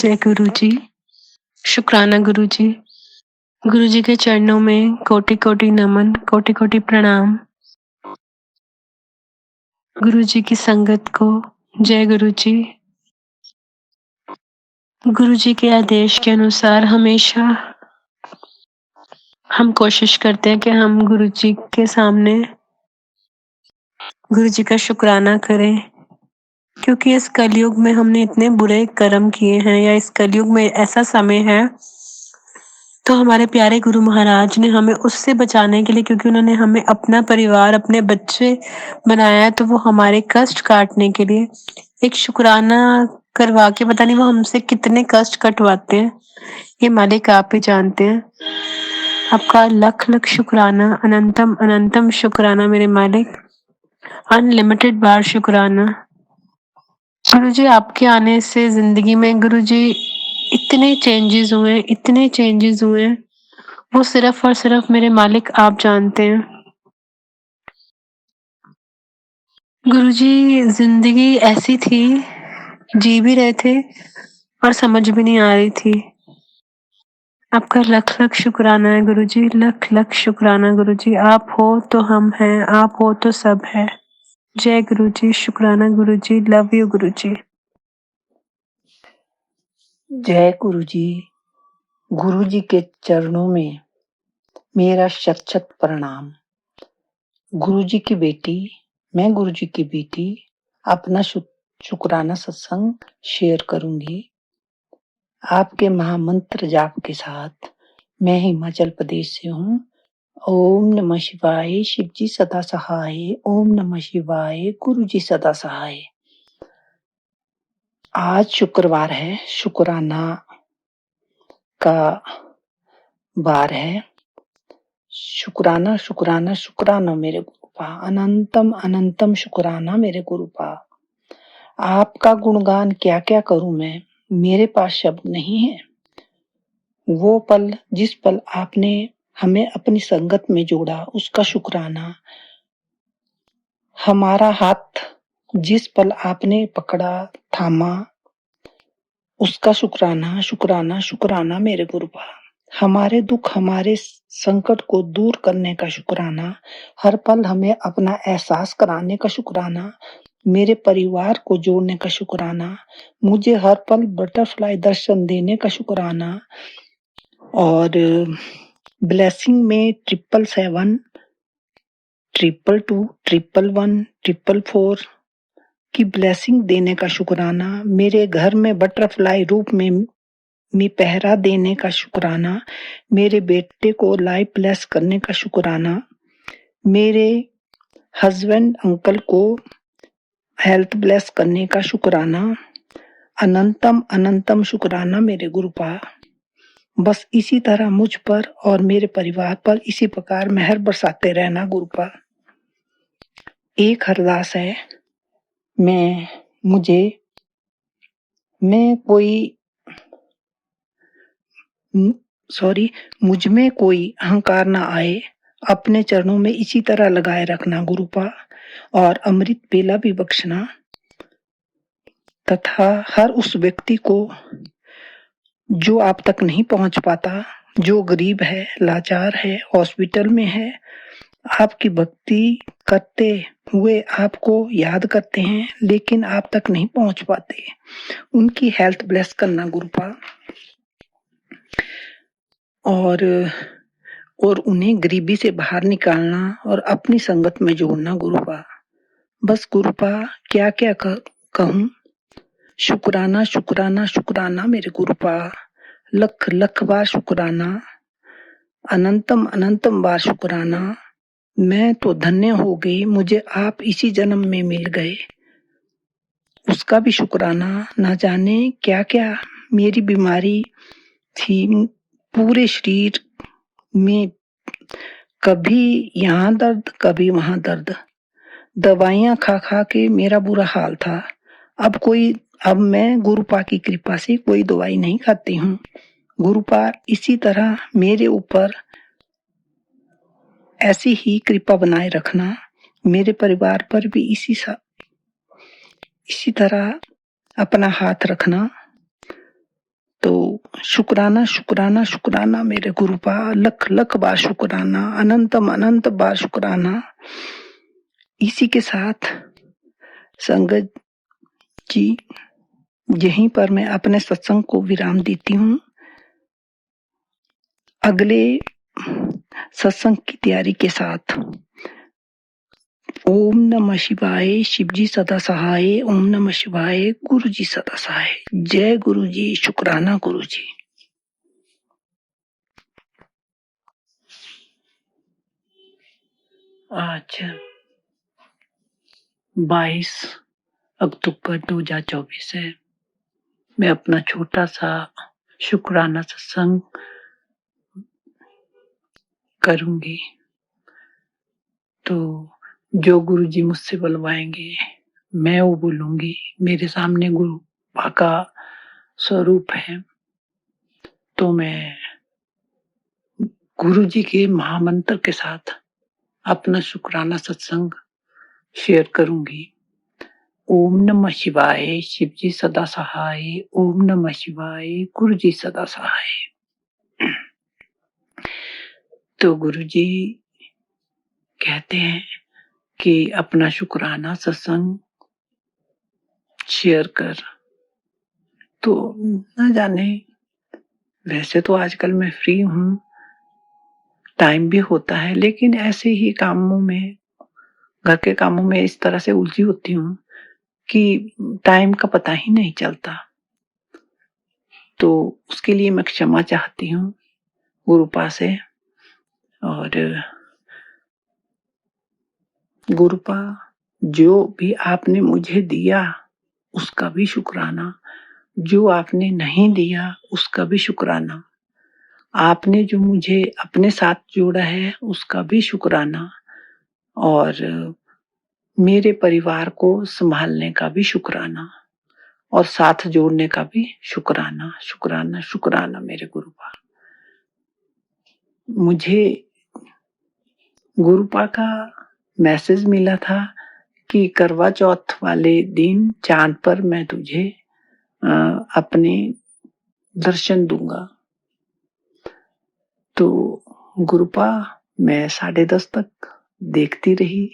जय गुरु जी। शुक्राना गुरु जी। गुरु जी के चरणों में कोटि कोटि नमन, कोटि कोटि प्रणाम। गुरु जी की संगत को जय गुरु जी। गुरु जी के आदेश के अनुसार हमेशा हम कोशिश करते हैं कि हम गुरु जी के सामने गुरु जी का शुक्राना करें, क्योंकि इस कलयुग में हमने इतने बुरे कर्म किए हैं, या इस कलयुग में ऐसा समय है, तो हमारे प्यारे गुरु महाराज ने हमें उससे बचाने के लिए, क्योंकि उन्होंने हमें अपना परिवार, अपने बच्चे बनाया है, तो वो हमारे कष्ट काटने के लिए एक शुक्राना करवा के, पता नहीं वो हमसे कितने कष्ट कटवाते हैं, ये मालिक आप ही जानते हैं। आपका लख लख शुक्राना, अनंतम अनंतम शुक्राना मेरे मालिक, अनलिमिटेड बार शुक्राना। गुरु जी, आपके आने से जिंदगी में गुरु जी इतने चेंजेस हुए, इतने चेंजेस हुए, वो सिर्फ और सिर्फ मेरे मालिक आप जानते हैं। गुरुजी, जिंदगी ऐसी थी, जी भी रहे थे और समझ भी नहीं आ रही थी। आपका लख लख शुक्राना है गुरुजी, लख लख शुक्राना गुरुजी। आप हो तो हम हैं, आप हो तो सब है। जय गुरुजी, शुक्राना गुरुजी, लव यू गुरुजी। जय गुरुजी। गुरुजी के चरणों में मेरा शत शत प्रणाम। गुरुजी की बेटी, मैं गुरुजी की बेटी अपना शुक्राना सत्संग शेयर करूंगी। आपके महामंत्र जाप के साथ। मैं हिमाचल प्रदेश से हूँ। ओम नमः शिवाय, शिव जी सदा सहाय। ओम नमः शिवाय, गुरु जी सदा सहाय। आज शुक्रवार है, शुक्राना का बार है। शुक्राना शुक्राना शुक्राना मेरे गुरुपा, अनंतम अनंतम शुक्राना मेरे गुरुपा। आपका गुणगान क्या क्या करूं मैं, मेरे पास शब्द नहीं है। वो पल, जिस पल आपने हमें अपनी संगत में जोड़ा, उसका शुक्राना। हमारा हाथ जिस पल आपने पकड़ा, थामा, उसका शुक्राना शुक्राना शुक्राना मेरे गुरुपा। हमारे दुख, हमारे संकट को दूर करने का शुक्राना। हर पल हमें अपना एहसास कराने का शुक्राना। मेरे परिवार को जोड़ने का शुक्राना। मुझे हर पल बटरफ्लाई दर्शन देने का शुक्राना। और ब्लेसिंग में 777, 222, 111, 444 की ब्लेसिंग देने का शुक्राना। मेरे घर में बटरफ्लाई रूप में पहरा देने का शुक्राना। मेरे बेटे को लाइफ ब्लेस करने का शुक्राना। मेरे हस्बैंड अंकल को हेल्थ ब्लेस करने का शुक्राना। अनंतम अनंतम शुक्राना मेरे गुरुपा। बस इसी तरह मुझ पर और मेरे परिवार पर इसी प्रकार मेहर बरसाते रहना गुरुपा। एक अरदास है, मुझ में कोई अहंकार ना आए। अपने चरणों में इसी तरह लगाए रखना गुरुपा, और अमृत पेला भी बख्शना। तथा हर उस व्यक्ति को जो आप तक नहीं पहुंच पाता, जो गरीब है, लाचार है, हॉस्पिटल में है, आपकी भक्ति करते हुए आपको याद करते हैं लेकिन आप तक नहीं पहुंच पाते, उनकी हेल्थ ब्लेस करना गुरुपा। और उन्हें गरीबी से बाहर निकालना और अपनी संगत में जोड़ना गुरुपा। बस गुरुपा, क्या क्या कहूं। शुक्राना शुक्राना शुक्राना मेरे गुरुपा। लख लख बार शुक्राना, अनंतम अनंतम बार शुक्राना। मैं तो धन्य हो गई, मुझे आप इसी जन्म में मिल गए, उसका भी शुक्राना। ना जाने क्या क्या मेरी बीमारी थी, पूरे शरीर में कभी यहाँ दर्द, कभी वहां दर्द, दवाइयां खा खा के मेरा बुरा हाल था। अब मैं गुरुपा की कृपा से कोई दवाई नहीं खाती हूँ। गुरुपा इसी तरह मेरे ऊपर ऐसी ही कृपा बनाए रखना। मेरे परिवार पर भी इसी तरह अपना हाथ रखना। शुक्राना शुक्राना शुक्राना मेरे गुरुपा, लख लख बार शुक्राना, अनंतम अनंत बार शुक्राना। इसी के साथ संगत जी यहीं पर मैं अपने सत्संग को विराम देती हूँ। अगले सत्संग की तैयारी के साथ ओम नमः शिवाय, शिवजी सदा सहाय, ओम नमः शिवाय, गुरु जी सदा सहाय। जय गुरु जी, शुक्राना गुरु जी। आज 22 अक्टूबर 2024 है। मैं अपना छोटा सा शुक्राना सत्संग करूंगी। तो जो गुरु जी मुझसे बुलवाएंगे मैं वो बोलूंगी। मेरे सामने गुरु का स्वरूप है, तो मैं गुरु जी के महामंत्र के साथ अपना शुक्राना सत्संग शेयर करूंगी। ओम नमः शिवाय, शिव जी सदा सहाय, ओम नमः शिवाय, गुरु जी सदा सहाय। तो गुरु जी कहते हैं कि अपना शुक्राना सत्संग शेयर कर। तो न जाने, वैसे तो आजकल मैं फ्री हूँ, टाइम भी होता है, लेकिन ऐसे ही कामों में, घर के कामों में इस तरह से उलझी होती हूँ कि टाइम का पता ही नहीं चलता। तो उसके लिए मैं क्षमा चाहती हूँ गुरुपा से। और गुरुपा, जो भी आपने मुझे दिया उसका भी शुक्राना, जो आपने नहीं दिया उसका भी शुक्राना, आपने जो मुझे अपने साथ जोड़ा है उसका भी शुक्राना, और मेरे परिवार को संभालने का भी शुक्राना, और साथ जोड़ने का भी शुक्राना। शुक्राना शुक्राना मेरे गुरुपा। मुझे गुरुपा का मैसेज मिला था कि करवा चौथ वाले दिन चांद पर मैं तुझे अपने दर्शन दूंगा। तो गुरुपा मैं 10:30 तक देखती रही।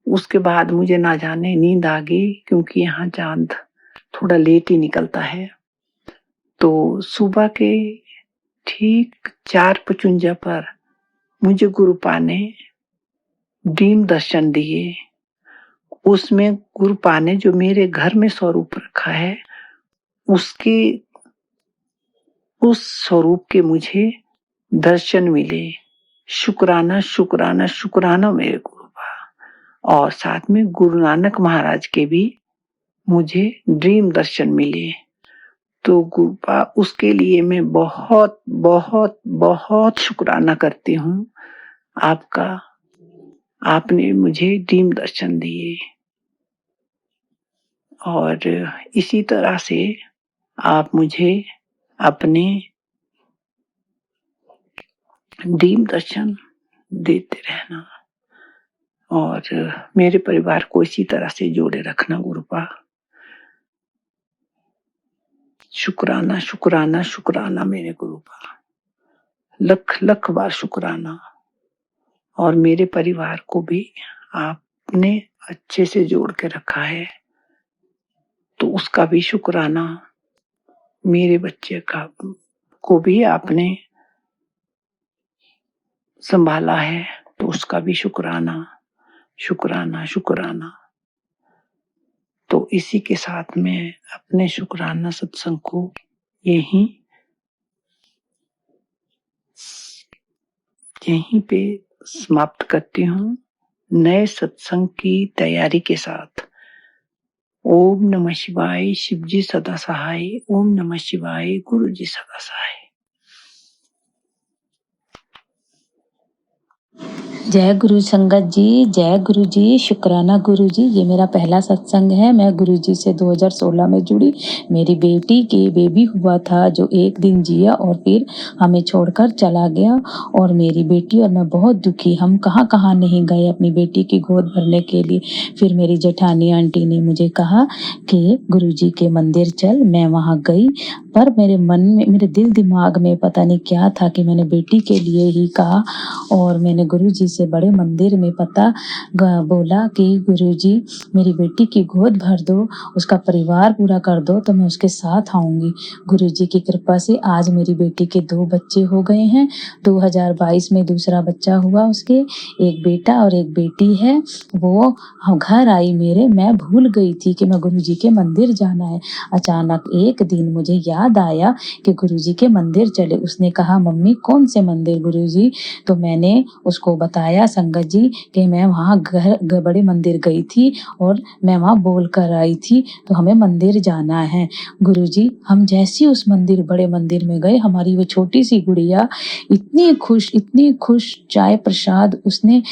उसके बाद मुझे ना जाने नींद आ गई, क्योंकि यहाँ चांद थोड़ा लेट ही निकलता है। तो सुबह के ठीक 4:55 पर मुझे गुरुपा ने ड्रीम दर्शन दिए। उसमें गुरुपा ने जो मेरे घर में स्वरूप रखा है उसके उस स्वरूप के मुझे दर्शन मिले। शुक्राना शुक्राना शुक्राना मेरे गुरुपा। और साथ में गुरु नानक महाराज के भी मुझे ड्रीम दर्शन मिले। तो गुरुपा, उसके लिए मैं बहुत बहुत बहुत शुक्राना करती हूँ आपका। आपने मुझे ड्रीम दर्शन दिए, और इसी तरह से आप मुझे अपने ड्रीम दर्शन देते रहना, और मेरे परिवार को इसी तरह से जोड़े रखना गुरुपा। शुक्राना शुक्राना शुक्राना मेरे गुरुपा, लख लख बार शुक्राना। और मेरे परिवार को भी आपने अच्छे से जोड़ के रखा है, तो उसका भी शुक्राना। मेरे बच्चे को भी आपने संभाला है, तो उसका भी शुक्राना शुक्राना शुक्राना। तो इसी के साथ मैं अपने शुक्राना सत्संग को यहीं पे समाप्त करती हूँ, नए सत्संग की तैयारी के साथ। ओम नमः शिवाय, शिवजी सदा सहाय, ओम नमः शिवाय, गुरु जी सदा सहाय। जय गुरु संगत जी, जय गुरु जी, शुक्राना गुरु जी। ये मेरा पहला सत्संग है। मैं गुरु जी से 2016 में जुड़ी। मेरी बेटी के बेबी हुआ था, जो एक दिन जिया और फिर हमें छोड़कर चला गया। और मेरी बेटी और मैं बहुत दुखी, हम कहाँ कहाँ नहीं गए अपनी बेटी की गोद भरने के लिए। फिर मेरी जेठानी आंटी ने मुझे कहा कि गुरु जी के मंदिर चल। मैं वहाँ गई। पर मेरे मन में, मेरे दिल दिमाग में पता नहीं क्या था कि मैंने बेटी के लिए ही कहा और मैंने गुरुजी से बड़े मंदिर में बोला कि गुरुजी मेरी बेटी की गोद भर दो, उसका परिवार पूरा कर दो तो मैं उसके साथ आऊंगी। गुरुजी की कृपा से आज मेरी बेटी के 2 बच्चे हो गए हैं। 2022 में दूसरा बच्चा हुआ उसके, एक बेटा और एक बेटी है। वो घर आई मेरे, मैं भूल गई थी कि मैं गुरुजी के मंदिर जाना है। अचानक एक दिन मुझे याद आया कि गुरुजी के मंदिर चले। उसने कहा मम्मी कौन से मंदिर गुरुजी? तो मैंने उसको बताया संगत जी कि मैं वहाँ बड़े मंदिर गई थी और मैं वहाँ बोल कर आई थी, तो हमें मंदिर जाना है। गुरुजी हम जैसे उस बड़े मंदिर में गए, हमारी वो छोटी सी गुड़िया इतनी खुश, चाय प्रसाद उसने,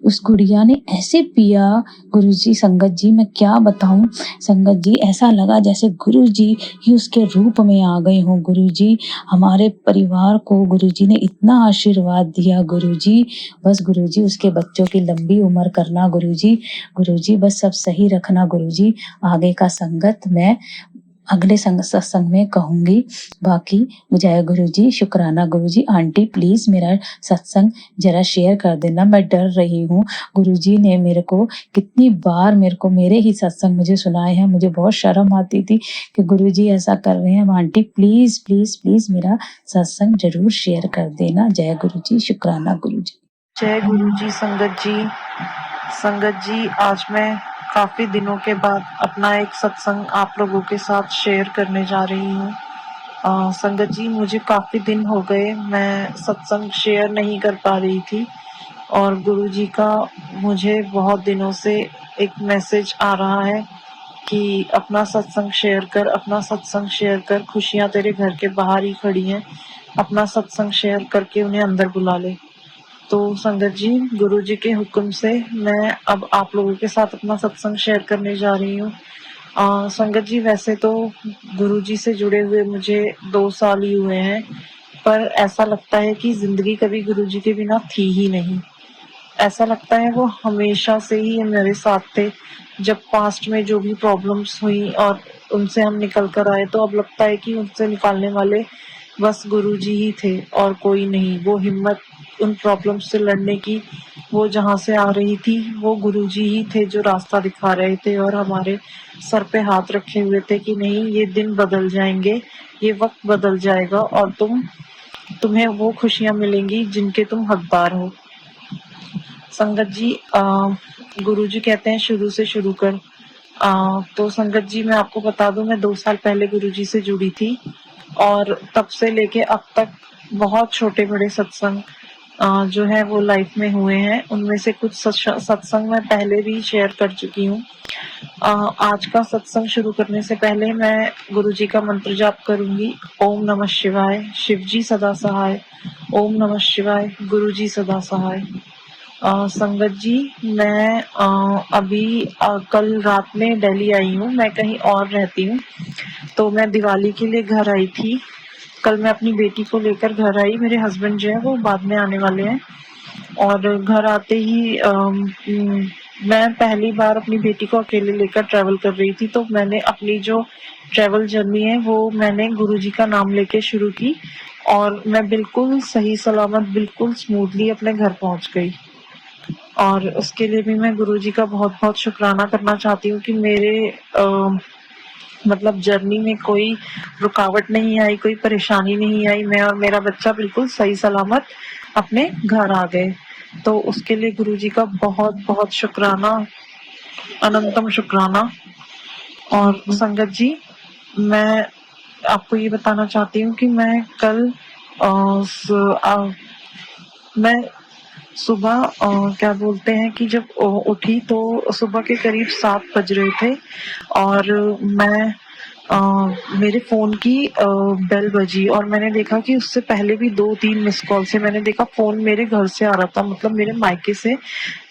उस गुड़िया ने ऐसे पिया। गुरुजी संगत जी मैं क्या बताऊं, संगत जी ऐसा लगा जैसे गुरुजी ही उसके रूप में आ गए हों। गुरुजी हमारे परिवार को गुरुजी ने इतना आशीर्वाद दिया। गुरुजी बस गुरुजी उसके बच्चों की लंबी उम्र करना। गुरुजी बस सब सही रखना। गुरुजी आगे का संगत मैं अगले सत्संग में कहूंगी। बाकी जय गुरुजी, शुक्राना गुरुजी। आंटी प्लीज मेरा सत्संग जरा शेयर कर देना, मैं डर रही हूँ। गुरुजी ने मेरे को कितनी बार मेरे ही सत्संग मुझे सुनाए हैं। मुझे बहुत शर्म आती थी कि गुरुजी ऐसा कर रहे हैं। आंटी प्लीज प्लीज प्लीज मेरा सत्संग जरूर शेयर कर देना। जय गुरुजी, शुक्राना गुरुजी। जय गुरुजी। संगत जी आज मैं काफी दिनों के बाद अपना एक सत्संग आप लोगों के साथ शेयर करने जा रही हूँ। संगत जी मुझे काफी दिन हो गए मैं सत्संग शेयर नहीं कर पा रही थी और गुरुजी का मुझे बहुत दिनों से एक मैसेज आ रहा है कि अपना सत्संग शेयर कर, खुशियां तेरे घर के बाहर ही खड़ी हैं, अपना सत्संग शेयर करके उन्हें अंदर बुला ले। तो संगत जी गुरुजी के हुक्म से मैं अब आप लोगों के साथ अपना सत्संग शेयर करने जा रही हूँ। संगत जी वैसे तो गुरुजी से जुड़े हुए मुझे 2 साल ही हुए हैं, पर ऐसा लगता है कि जिंदगी कभी गुरुजी के बिना थी ही नहीं। ऐसा लगता है वो हमेशा से ही मेरे साथ थे। जब पास्ट में जो भी प्रॉब्लम्स हुई और उनसे हम निकल कर आए, तो अब लगता है कि उनसे निकालने वाले बस गुरुजी ही थे और कोई नहीं। वो हिम्मत उन प्रॉब्लम्स से लड़ने की, वो जहाँ से आ रही थी, वो गुरुजी ही थे जो रास्ता दिखा रहे थे और हमारे सर पे हाथ रखे हुए थे कि नहीं ये दिन बदल जाएंगे, ये वक्त बदल जाएगा और तुम्हें वो खुशियां मिलेंगी जिनके तुम हकदार हो। संगत जी गुरुजी कहते हैं शुरू से शुरू कर। तो संगत जी मैं आपको बता दूं, मैं 2 साल पहले गुरुजी से जुड़ी थी और तब से लेके अब तक बहुत छोटे बड़े सत्संग जो है वो लाइफ में हुए हैं। उनमें से कुछ सत्संग मैं पहले भी शेयर कर चुकी हूँ। आज का सत्संग शुरू करने से पहले मैं गुरुजी का मंत्र जाप करूंगी। ओम नमः शिवाय, शिवजी सदा सहाय। ओम नमः शिवाय, गुरुजी सदा सहाय। संगत जी मैं अभी कल रात में दिल्ली आई हूँ, मैं कहीं और रहती हूँ, तो मैं दिवाली के लिए घर आई थी। कल मैं अपनी बेटी को लेकर घर आई, मेरे हस्बैंड जो है वो बाद में आने वाले हैं और घर आते ही मैं पहली बार अपनी बेटी को अकेले लेकर ट्रैवल कर रही थी। तो मैंने अपनी जो ट्रैवल जर्नी है वो मैंने गुरुजी का नाम लेके शुरू की और मैं बिल्कुल सही सलामत, बिल्कुल स्मूथली अपने घर पहुंच गई। और उसके लिए भी मैं गुरुजी का बहुत बहुत शुक्राना करना चाहती हूँ कि मेरे मतलब जर्नी में कोई रुकावट नहीं आई, कोई परेशानी नहीं आई। मैं और मेरा बच्चा बिल्कुल सही सलामत अपने घर आ गए। तो उसके लिए गुरुजी का बहुत बहुत शुक्राना, अनंतम शुक्राना। और संगत जी मैं आपको ये बताना चाहती हूँ कि मैं कल मैं सुबह क्या बोलते हैं कि जब उठी तो सुबह के करीब 7 बज रहे थे और मैं मेरे फोन की बेल बजी और मैंने देखा कि उससे पहले भी 2-3 मिस कॉल से मैंने देखा फोन मेरे घर से आ रहा था, मतलब मेरे मायके से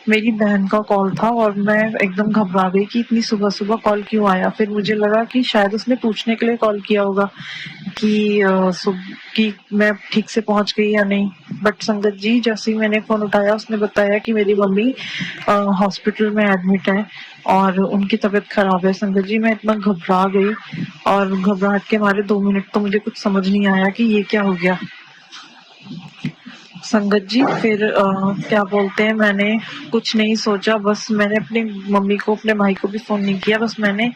मेरी बहन का कॉल था और मैं एकदम घबरा गई कि इतनी सुबह-सुबह कॉल क्यों आया। फिर मुझे लगा कि शायद उसने पूछने के लिए कॉल किया होगा कि कि मैं ठीक से पहुँच गई या नहीं। बट संगत जी, जैसे ही मैंने फ़ोन उठाया उसने बताया कि मेरी मम्मी हॉस्पिटल में एडमिट है और उनकी तबीयत ख़राब है। संगत जी, मैं इतना घबरा गई और घबराहट के मारे 2 मिनट तो मुझे कुछ समझ नहीं आया कि ये क्या हो गया। संगत जी, फिर क्या बोलते हैं, मैंने कुछ नहीं सोचा, बस मैंने अपनी मम्मी को, अपने भाई को भी फ़ोन नहीं किया, बस मैंने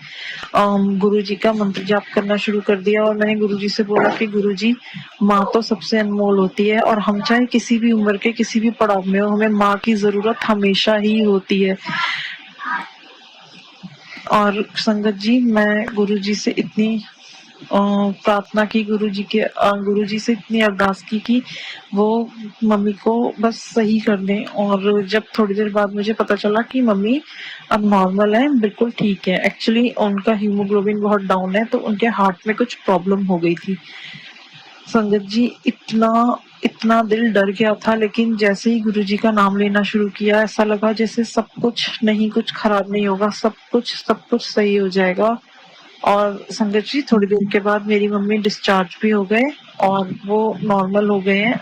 गुरुजी का मंत्र जाप करना शुरू कर दिया और मैंने गुरुजी से बोला कि गुरुजी, माँ तो सबसे अनमोल होती है और हम चाहे किसी भी उम्र के किसी भी पड़ाव में हो, हमें माँ की ज़रूरत हमेशा ही होती है। और संगत जी, मैं गुरुजी से इतनी प्रार्थना की, गुरुजी से इतनी अरदास की कि वो मम्मी को बस सही कर दें। और जब थोड़ी देर बाद मुझे पता चला कि मम्मी अब नॉर्मल है, बिल्कुल ठीक है। एक्चुअली उनका हीमोग्लोबिन बहुत डाउन है, तो उनके हार्ट में कुछ प्रॉब्लम हो गई थी। संगत जी, इतना इतना दिल डर गया था, लेकिन जैसे ही गुरुजी का नाम लेना शुरू किया, ऐसा लगा जैसे सब कुछ नहीं, कुछ खराब नहीं होगा, सब कुछ सही हो जाएगा। और संगत जी, थोड़ी देर के बाद मेरी मम्मी डिस्चार्ज भी हो गए और वो नॉर्मल हो गए हैं।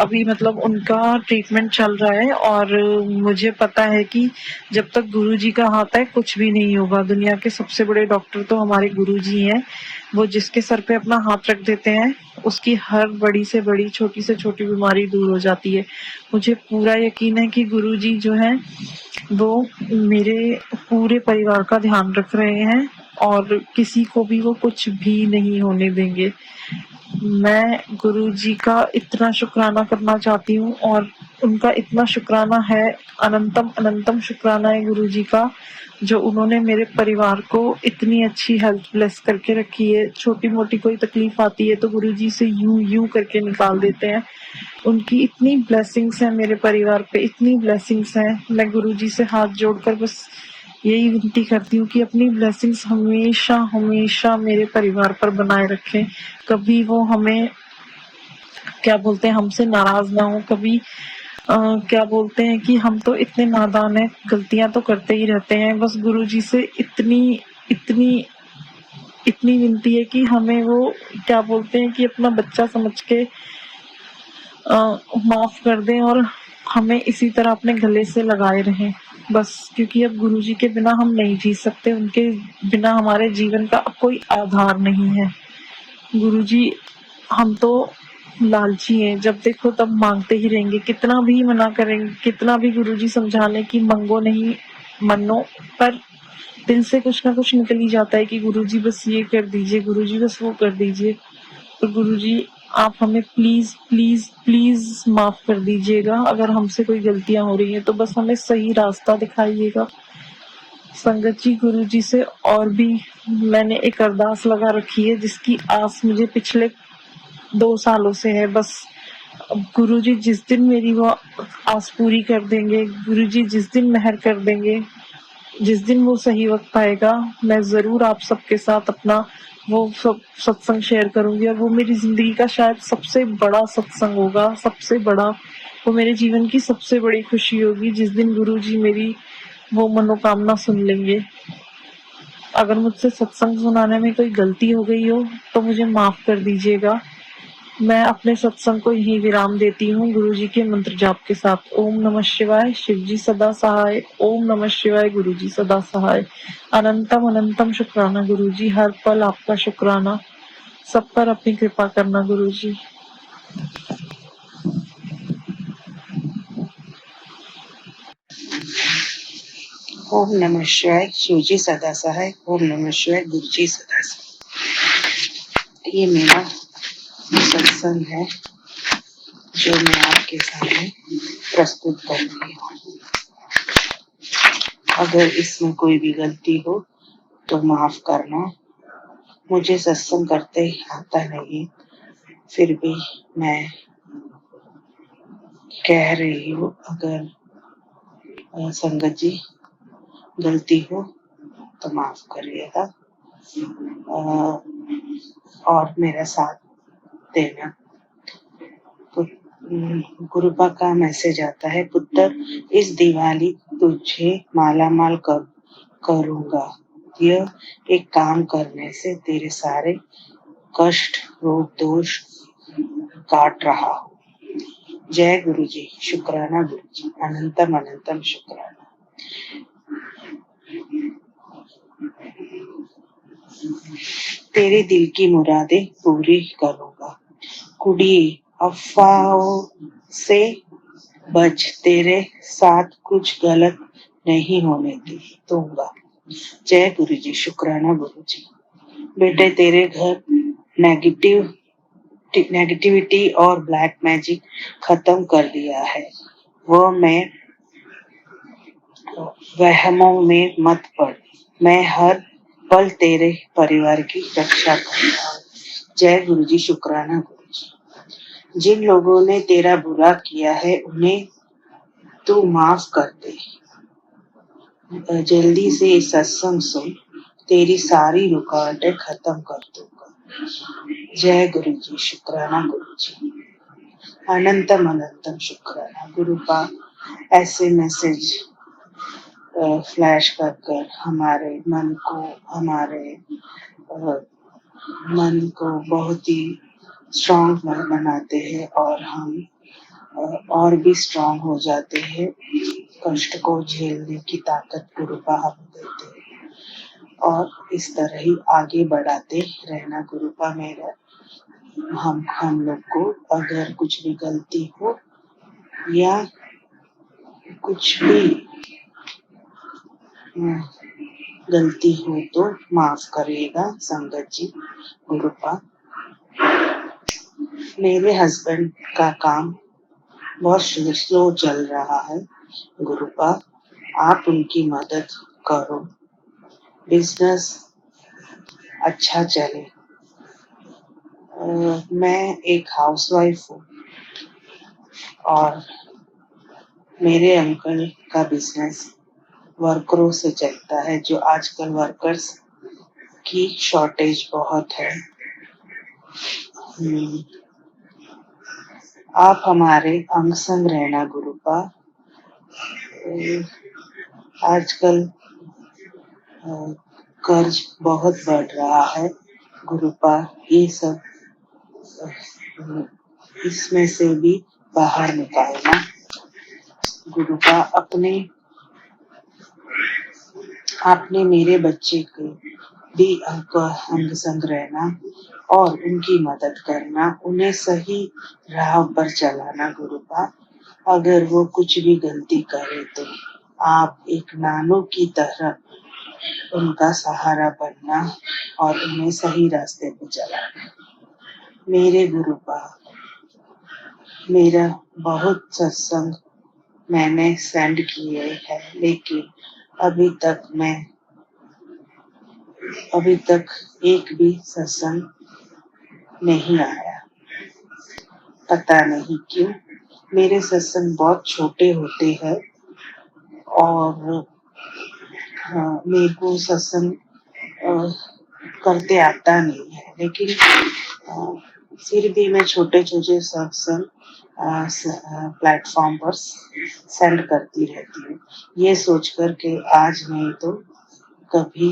अभी मतलब उनका ट्रीटमेंट चल रहा है और मुझे पता है कि जब तक गुरुजी का हाथ है कुछ भी नहीं होगा। दुनिया के सबसे बड़े डॉक्टर तो हमारे गुरुजी हैं। वो जिसके सर पे अपना हाथ रख देते हैं, उसकी हर बड़ी से बड़ी, छोटी से छोटी बीमारी दूर हो जाती है। मुझे पूरा यकीन है कि गुरुजी जो हैं वो मेरे पूरे परिवार का ध्यान रख रहे हैं और किसी को भी वो कुछ भी नहीं होने देंगे। मैं गुरुजी का इतना शुक्राना करना चाहती हूँ और उनका इतना शुक्राना है, अनंतम अनंतम शुक्राना है गुरुजी का, जो उन्होंने मेरे परिवार को इतनी अच्छी हेल्थ ब्लेस करके रखी है। छोटी मोटी कोई तकलीफ आती है तो गुरुजी से यूं यूं करके निकाल देते हैं। उनकी इतनी ब्लेसिंग्स हैं मेरे परिवार पे, इतनी ब्लेसिंग्स हैं। मैं गुरुजी से हाथ जोड़कर बस यही विनती करती हूँ कि अपनी ब्लेसिंग्स हमेशा हमेशा मेरे परिवार पर बनाए रखें। कभी वो हमें क्या बोलते हैं, हमसे नाराज ना हो। कभी क्या बोलते हैं कि हम तो इतने नादान हैं, गलतियां तो करते ही रहते हैं। बस गुरुजी से इतनी इतनी इतनी विनती है कि हमें वो क्या बोलते हैं कि अपना बच्चा समझ के माफ कर दें और हमें इसी तरह अपने गले से लगाए रहें। बस, क्योंकि अब गुरुजी के बिना हम नहीं जी सकते, उनके बिना हमारे जीवन का कोई आधार नहीं है। गुरुजी, हम तो लालची हैं, जब देखो तब मांगते ही रहेंगे। कितना भी मना करेंगे, कितना भी गुरुजी समझाने की मंगो नहीं मनो, पर दिल से कुछ ना कुछ निकल ही जाता है कि गुरुजी बस ये कर दीजिए, गुरुजी बस वो कर दीजिए। तो गुरुजी, आप हमें प्लीज प्लीज प्लीज माफ कर दीजिएगा। अगर हमसे कोई गलतियां हो रही हैं तो बस हमें सही रास्ता दिखाइएगा। संगत जी, गुरुजी से और भी मैंने एक अरदास लगा रखी है जिसकी आस मुझे पिछले 2 सालों से है। बस गुरुजी जिस दिन मेरी वो आस पूरी कर देंगे, गुरुजी जिस दिन मेहर कर देंगे, जिस दिन वो सही वक्त आएगा, मैं जरूर आप सबके साथ अपना वो सब सत्संग शेयर करूंगी। और वो मेरी जिंदगी का शायद सबसे बड़ा सत्संग होगा, सबसे बड़ा। वो मेरे जीवन की सबसे बड़ी खुशी होगी जिस दिन गुरुजी मेरी वो मनोकामना सुन लेंगे। अगर मुझसे सत्संग सुनाने में कोई गलती हो गई हो तो मुझे माफ कर दीजिएगा। मैं अपने सत्संग को यहीं विराम देती हूँ गुरुजी के मंत्र जाप के साथ। ओम नमः शिवाय, शिव जी सदा सहाय। ओम नमः शिवाय, गुरुजी सदा सहाय। अनंतम अनंतम शुक्राना गुरुजी, हर पल आपका शुक्राना। सब पर अपनी कृपा करना गुरुजी। ओम नमः शिवाय, शिवजी सदा सहाय। ओम नमः शिवाय, गुरुजी सदा सहाय। ये मेरा सत्संग है जो मैं आपके सामने प्रस्तुत कर रही हूँ। अगर इसमें कोई भी गलती हो तो माफ करना। मुझे सत्संग करते आता नहीं, फिर भी मैं कह रही हूँ। अगर संगत जी गलती हो तो माफ करिएगा और मेरा साथ देना। तो गुरुपा का मैसेज आता है, पुत्र इस दिवाली तुझे मालामाल करूंगा। यह एक काम करने से तेरे सारे कष्ट रोग दोष काट रहा हूँ। जय गुरु जी, शुक्राना गुरु जी, अनंतम अनंतम शुक्राना। तेरे दिल की मुरादें पूरी करूंगा। कुड़िए अफवाहों से बच, तेरे साथ कुछ गलत नहीं होने दूंगा। जय गुरु जी, शुक्राना गुरु जी। बेटे तेरे घर नेगेटिविटी और ब्लैक मैजिक खत्म कर दिया है। वो मैं वहमों में मत पड़। मैं हर पल तेरे परिवार की रक्षा करूंगा। जय गुरु जी, शुक्राना गुरु जी। जिन लोगों ने तेरा बुरा किया है उन्हें तू माफ कर दे। जल्दी से सत्संग सुन, तेरी सारी रुकावटें खत्म कर दूंगा। जय गुरु जी, शुक्राना गुरु जी, अनंतम अनंतम शुक्राना। गुरुपा ऐसे मैसेज फ्लैश कर हमारे मन को बहुत ही स्ट्रांग बनाते हैं और हम और भी स्ट्रांग हो जाते हैं। कष्ट को झेलने की ताकत गुरुपा हमें देते हैं और इस तरह ही आगे बढ़ाते रहना गुरुपा मेरा। हम लोग को अगर कुछ भी गलती हो या कुछ भी गलती हो तो माफ करिएगा संगत जी। गुरुपा मेरे हस्बैंड का काम बहुत स्लो चल रहा है। गुरुपा आप उनकी मदद करो, बिजनेस अच्छा चले। मैं एक हाउसवाइफ हूँ और मेरे अंकल का बिजनेस वर्करों से चलता है, जो आजकल वर्कर्स की शॉर्टेज बहुत है। आप हमारे अंग संग रहना गुरुपा। आजकल कर्ज बहुत बढ़ रहा है गुरुपा, ये सब इसमें से भी बाहर निकालना गुरुपा। आपने मेरे बच्चे को भी अंग संग रहना और उनकी मदद करना, उन्हें सही राह पर चलाना गुरुपा। अगर वो कुछ भी गलती करे तो आप एक नानों की तरह उनका सहारा बनना और उन्हें सही रास्ते पे चलाना। मेरे गुरुपा, मेरा बहुत सत्संग मैंने सेंड किए हैं, लेकिन अभी तक एक भी सत्संग नहीं आया। पता नहीं क्यों। मेरे सत्संग बहुत छोटे होते हैं और मेरे को सत्संग करते आता नहीं है, लेकिन फिर भी मैं छोटे छोटे सत्संग प्लेटफॉर्म पर सेंड करती रहती हूँ, ये सोचकर कि आज नहीं तो कभी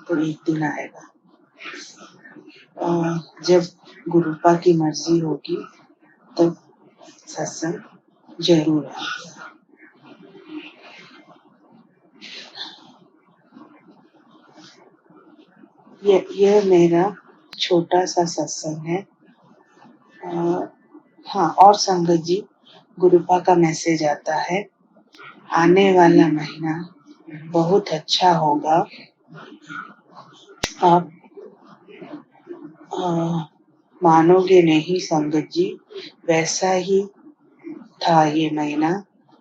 तो एक दिन आएगा। जब गुरुपा की मर्जी होगी तब सत्संग जरूर आएगा। यह मेरा छोटा सा सत्संग है। हाँ, और संगत जी, गुरुपा का मैसेज आता है, आने वाला महीना बहुत अच्छा होगा। आप मानोगे नहीं संगत जी, वैसा ही था ये महीना।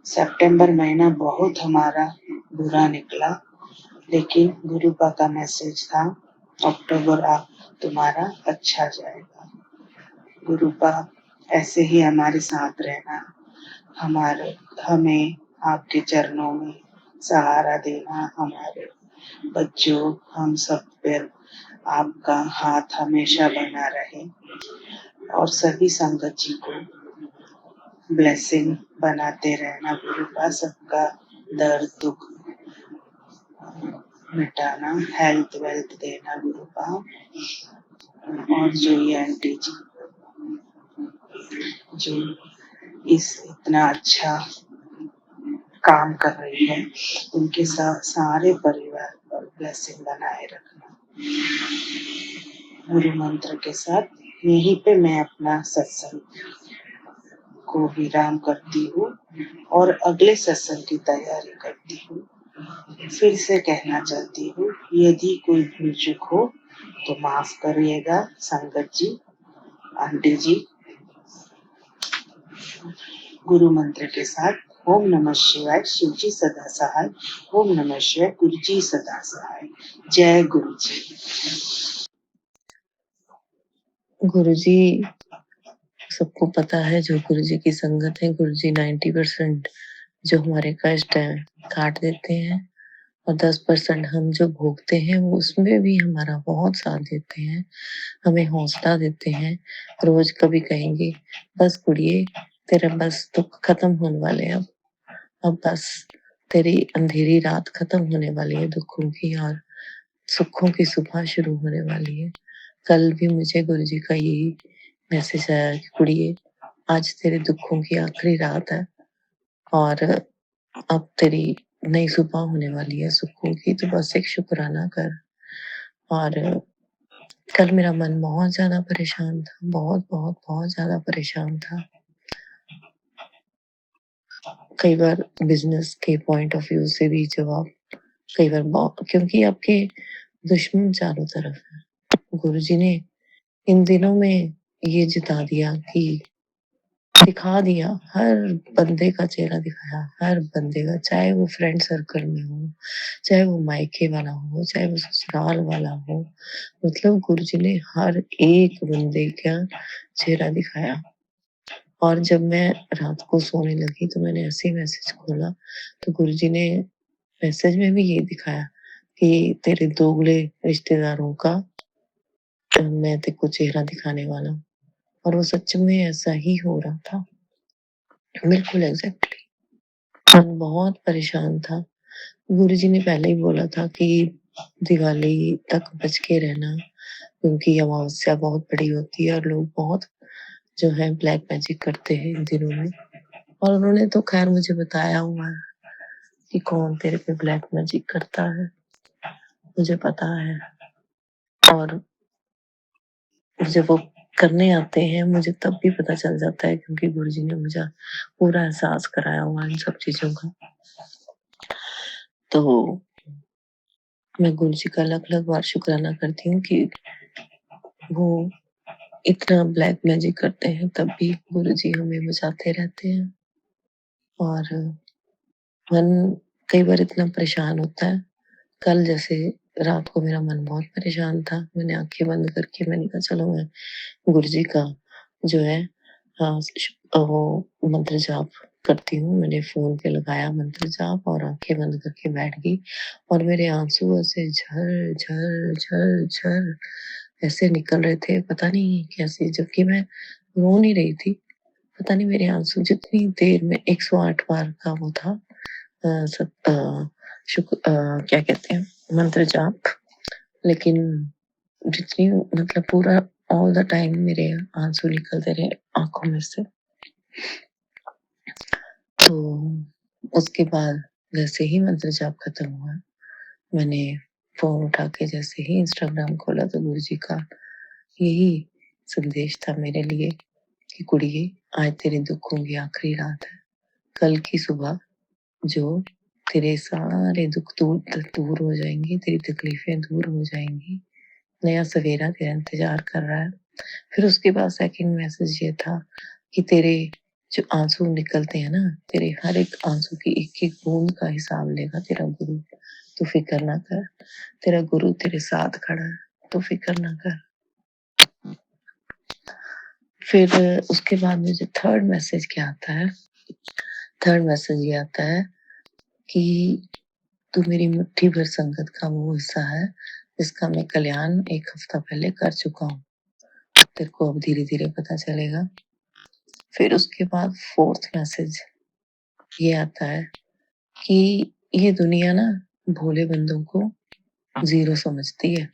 सितंबर महीना बहुत हमारा बुरा निकला, लेकिन गुरुपा का मैसेज था, अक्टूबर तुम्हारा अच्छा जाएगा। गुरुपा ऐसे ही हमारे साथ रहना, हमें आपके चरणों में सहारा देना। हमारे बच्चों, हम सब पर आपका हाथ हमेशा बना रहे। और सभी संगत जी को ब्लेसिंग बनाते रहना गुरुपा, सबका दर्द दुख मिटाना, हेल्थ वेल्थ देना गुरुपा। और जो ये आंटी जी जो इस इतना अच्छा काम कर रही है, उनके सारे परिवार पर ब्लेसिंग बनाए रखना गुरु मंत्र के साथ। यहीं पे मैं अपना सत्संग को विराम करती हूँ और अगले सत्संग की तैयारी करती हूँ। फिर से कहना चाहती हूँ, यदि कोई भूल चूक हो तो माफ करिएगा संगत जी, आंटी जी। गुरु मंत्र के साथ ओम नमः शिवाय, शिव जी सदा सहाय। ओम नमः शिवाय, गुरु जी सदा सहाय। जय गुरु जी। गुरुजी, सबको पता है जो गुरुजी की संगत है, गुरुजी 90% जो हमारे कष्ट है काट देते हैं और 10% हम जो भोगते हैं वो उसमें भी हमारा बहुत साथ देते हैं, हमें हौसला देते हैं। रोज कभी कहेंगे बस कुड़िए तेरा बस दुख खत्म होने वाले हैं, अब बस तेरी अंधेरी रात खत्म होने वाली है दुखों की और सुखों की सुबह शुरू होने वाली है। कल भी मुझे गुरुजी का यही मैसेज आया कि कुड़िए आज तेरे दुखों की आखिरी रात है और अब तेरी नई सुबह होने वाली है सुखों की, तो बस एक शुक्राना कर। और कल मेरा मन बहुत ज्यादा परेशान था, बहुत बहुत बहुत ज्यादा परेशान था। कई बार बिजनेस के पॉइंट ऑफ व्यू से भी जवाब, कई बार क्योंकि आपके दुश्मन चारों तरफ है। गुरुजी ने इन दिनों में ये जिता दिया कि दिखा दिया, हर बंदे का चेहरा दिखाया, हर बंदे का, चाहे वो फ्रेंड सर्कल में हो, चाहे वो मायके वाला हो, चाहे वो ससुराल वाला हो। मतलब गुरुजी ने हर एक बंदे का चेहरा दिखाया। और जब मैं रात को सोने लगी तो मैंने ऐसे ही मैसेज खोला तो गुरुजी ने मैसेज में भी ये दिखाया कि तेरे दोगले रिश्तेदारों का मैं तेरे को चेहरा दिखाने वाला हूँ। और वो सच में ऐसा ही हो रहा था, बिल्कुल एग्जैक्टली। मन बहुत परेशान था। गुरुजी ने पहले ही बोला था कि दिवाली तक बच के रहना, क्योंकि अमावस्या बहुत बड़ी होती है और लोग बहुत जो है ब्लैक मैजिक करते हैं इन दिनों में। और उन्होंने तो खैर मुझे बताया हुआ है कि कौन तेरे पे ब्लैक मैजिक करता है, मुझे पता है। और जब वो करने आते हैं मुझे तब भी पता चल जाता है, क्योंकि गुरुजी ने मुझे पूरा एहसास कराया हुआ इन सब चीजों का। तो मैं गुरुजी का अलग अलग बार शुक्राना करती हूँ कि वो इतना ब्लैक मैजिक करते हैं तब भी गुरुजी हमें बचाते रहते हैं। और मन कई बार इतना परेशान होता है, कल जैसे रात को मेरा मन बहुत परेशान था, मैंने आंखें बंद करके मैंने कहा चलो मैं गुरुजी का जो है हाँ वो मंत्र जाप करती हूँ। मैंने फोन पे लगाया मंत्र जाप और आंखें बंद करके बैठ गई और मेरे आंसू ऐसे झर झर झर झर ऐसे निकल रहे थे, पता नहीं कैसे, जबकि मैं रो नहीं रही थी। पता नहीं मेरे आंसू जितनी देर में 108 बार का वो था क्या कहते हैं मंत्र जाप, लेकिन जितनी मतलब पूरा ऑल द टाइम मेरे आंसू निकलते रहे आंखों में से। तो उसके बाद जैसे ही मंत्र जाप खत्म हुआ, मैंने फोन उठा के जैसे ही इंस्टाग्राम खोला तो गुरुजी का यही संदेश था मेरे लिए कि कुड़िए आज तेरे दुखों की आखिरी रात है। कल की सुबह जो तेरे सारे दुख दूर दूर हो जाएंगी, तेरी तकलीफें दूर हो जाएंगी, नया सवेरा तेरा इंतजार कर रहा है। फिर उसके बाद सेकंड मैसेज ये था कि तेरे जो आंसू निकलते हैं ना, तेरे हर एक आंसू की एक एक बूंद का हिसाब लेगा तेरा गुरु, तू फिक्र ना कर, तेरा गुरु तेरे साथ खड़ा है, तू फिक्र ना कर। फिर उसके बाद मुझे थर्ड मैसेज क्या आता है, थर्ड मैसेज ये आता है कि तू मेरी मुट्ठी भर संगत का वो हिस्सा है जिसका मैं कल्याण 1 हफ्ता पहले कर चुका हूँ, तेरे को अब धीरे धीरे पता चलेगा। फिर उसके बाद 4th मैसेज ये आता है कि ये दुनिया ना भोले बंदों को 0 समझती है।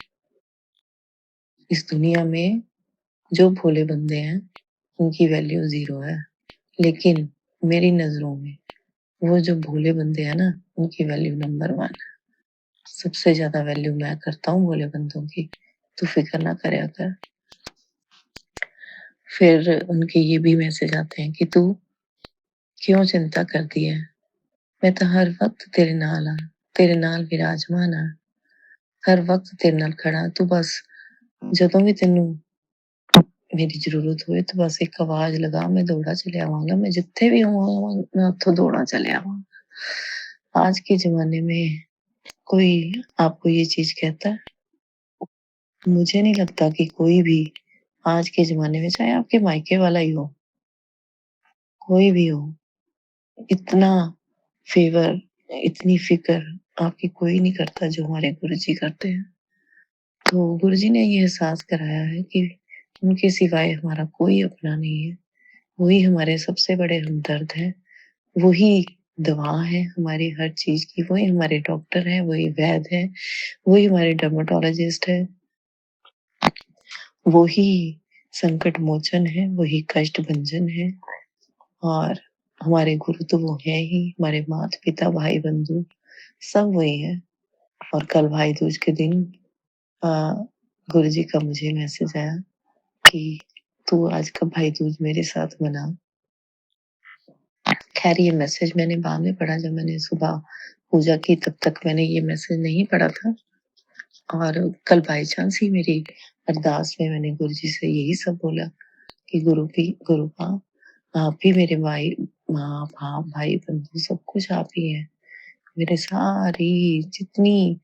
इस दुनिया में जो भोले बंदे हैं, उनकी वैल्यू 0 है। लेकिन मेरी नज़रों में वो जो भोले बंदे हैं ना, उनकी वैल्यू नंबर 1 है। सबसे ज़्यादा वैल्यू मैं करता हूँ भोले बंदों की, तू फ़िक्र ना करया कर। फिर उनके ये भी मैसेज आते हैं कि तू क्यों चिंता करदी है? मैं तो हर वक़्त तेरे नाल हाँ, तेरे नाल विराजमान हाँ। हर वक़्त तेरे नाल खड़ा हाँ। तू बस जदों भी तैनूं मेरी ज़रूरत होए तू बस एक आवाज़ लगा, मैं दौड़ा चले आवांगा। मैं जित्थे भी होवां मैं उत्थों दौड़ा चले आवांगा। आज के ज़माने में कोई आपको ये चीज़ कहता है? मुझे नहीं लगता कि कोई भी आज के ज़माने में, चाहे आपके मायके वाला ही हो, कोई भी हो, इतना फ़ेवर, इतनी फ़िक्र आपकी कोई नहीं करता जो हमारे गुरुजी करते हैं। तो गुरुजी ने ये एहसास कराया है कि उनके सिवाय हमारा कोई अपना नहीं है। वही हमारे सबसे बड़े हमदर्द हैं। वही दवा है हमारी हर चीज़ की। वही हमारे डॉक्टर हैं, वही वैद्य हैं, वही हमारे डर्मेटोलॉजिस्ट हैं। वही संकट मोचन है, वही कष्ट भंजन है। और हमारे गुरु तो वो हैं ही, हमारे माता-पिता, भाई-बंधु सब वही हैं। और कल भाई दूज के दिन अ, गुरुजी का मुझे मैसेज आया कि तू आज का भाई दूज मेरे साथ मना। खैर ये मैसेज मैंने बाद में पढ़ा, जब मैंने सुबह पूजा की तब तक मैंने ये मैसेज नहीं पढ़ा था। और कल बाय चांस ही मेरी अरदास में मैंने गुरुजी से यही सब बोला कि गुरु माँ आप ही मेरे माँ बाप भाई बंधु सब कुछ आप ही हैं। मेरे सारी जितनी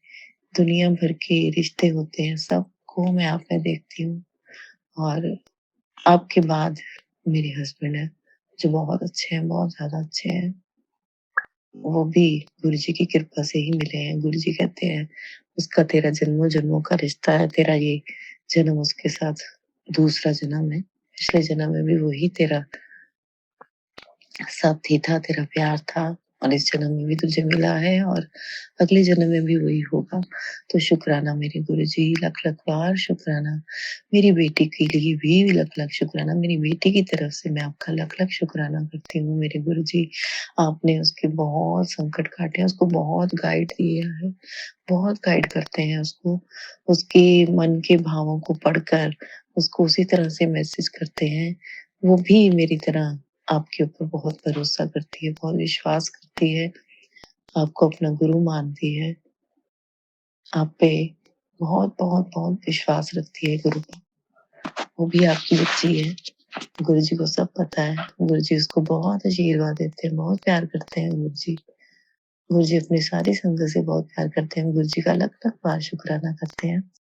दुनिया भर के रिश्ते होते हैं सबको मैं आप में देखती हूँ। और आपके बाद मेरे हस्बैंड हैं जो बहुत अच्छे हैं, बहुत ज़्यादा अच्छे हैं। वो भी गुरुजी की कृपा से ही मिले हैं। गुरुजी कहते हैं उसका तेरा जन्मों-जन्मों का रिश्ता है, तेरा ये जन्म उसके साथ दूसरा जन्म है। पिछले जन्म में भी वही तेरा साथी था, तेरा प्यार था और इस जन्म में भी तुझे मिला है और अगले जन्म में भी वही होगा। तो शुक्राना मेरे गुरुजी, लख-लख बार शुक्राना। मेरी बेटी के लिए भी लख-लख शुक्राना। मेरी बेटी की तरफ से मैं आपका लख-लख शुक्राना करती हूँ मेरे गुरुजी। आपने उसके बहुत संकट काटे हैं, उसको बहुत गाइड दिया है, बहुत गाइड करते हैं उसको। उसके मन के भावों को पढ़कर उसको उसी तरह से मैसेज करते हैं। वो भी मेरी तरह आपके ऊपर बहुत भरोसा करती है, बहुत विश्वास करती है, आपको अपना गुरु मानती है, आप पे बहुत विश्वास रखती है गुरु पे। वो भी आपकी बच्ची है, गुरुजी को सब पता है, गुरुजी उसको बहुत आशीर्वाद देते हैं, बहुत प्यार करते हैं गुरुजी। गुरुजी अपनी सारी संगत से बहुत प्यार करते हैं, गुरुजी का लख-लख बार शुक्राना करते हैं।